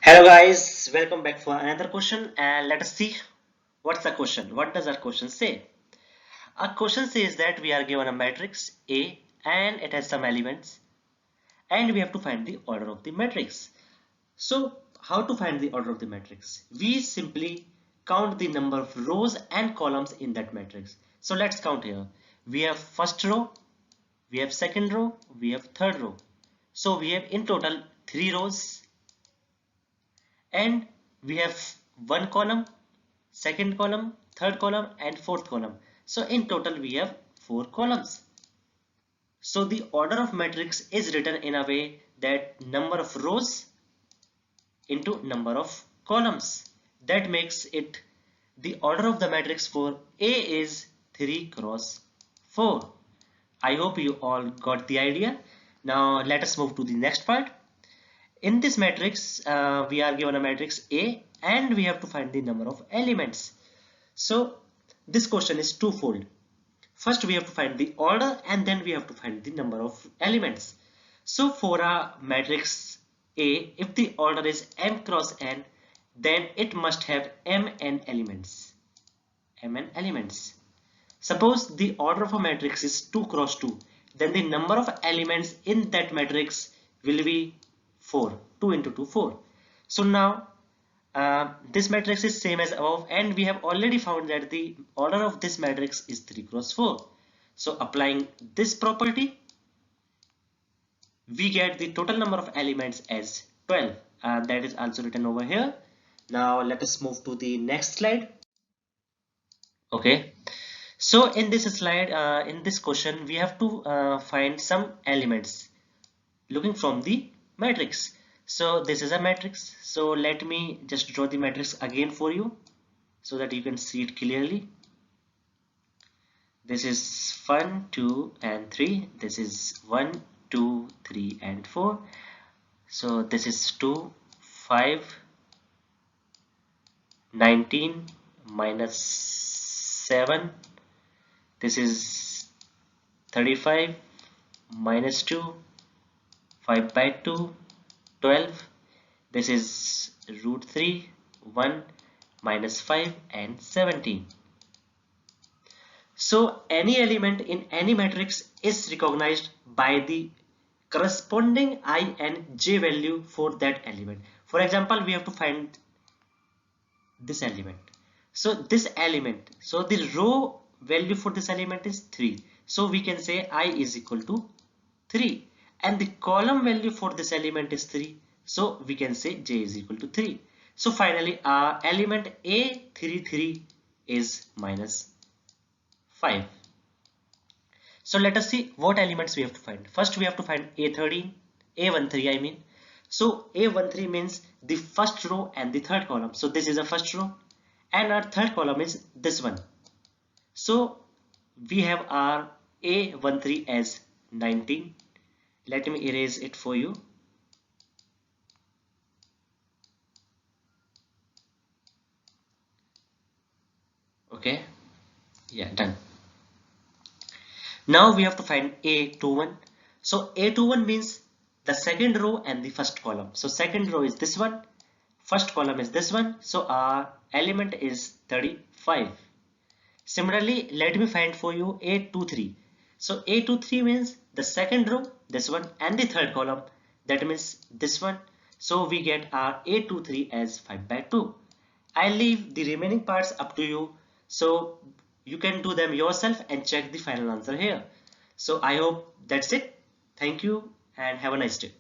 Hello guys, welcome back for another question and let us see what's the question. What does our question say? Our question says that we are given a matrix A and it has some elements and we have to find the order of the matrix. So how to find the order of the matrix? We simply count the number of rows and columns in that matrix. So let's count here. We have first row, we have second row, we have third row. So we have in total 3 rows and we have one column, second column, third column and fourth column. So in total we have 4 columns. So the order of matrix is written in a way that number of rows into number of columns. That makes it the order of the matrix for A is 3 cross 4. I hope you all got the idea. Now let us move to the next part. In this matrix, we are given a matrix A and we have to find the number of elements. So this question is twofold. First we have to find the order and then we have to find the number of elements. So for a matrix A, if the order is m cross n, then it must have mn elements. Mn elements. Suppose the order of a matrix is 2 cross 2, then the number of elements in that matrix will be 4. 2 into 2, 4. So now this matrix is same as above and we have already found that the order of this matrix is 3 cross 4. So applying this property, we get the total number of elements as 12. That is also written over here. Now let us move to the next slide. Okay. So in this slide, in this question, we have to find some elements looking from the matrix. So this is a matrix. So let me just draw the matrix again for you so that you can see it clearly. This is 1, 2 and 3. This is 1, 2, 3 and 4. So this is 2, 5, 19 minus 7. This is 35 minus 2, 5 by 2, 12. This is root 3, 1 minus 5 and 17. So any element in any matrix is recognized by the corresponding I and j value for that element. For example, we have to find this element. So this element, so the row value for this element is 3. So we can say I is equal to 3 and the column value for this element is 3. So we can say j is equal to 3. So finally our element A33 is minus 5. So let us see what elements we have to find. First we have to find A13, A13 I mean. So A13 means the first row and the third column. So this is a first row and our third column is this one. So we have our A13 as 19. Let me erase it for you. Okay, yeah, done. Now we have to find A21. So A21 means the second row and the first column. So second row is this one, first column is this one. So our element is 35. Similarly, let me find for you A23. So A23 means the second row, this one, and the third column, that means this one. So we get our A23 as 5 by 2. I'll leave the remaining parts up to you. So you can do them yourself and check the final answer here. So I hope that's it. Thank you and have a nice day.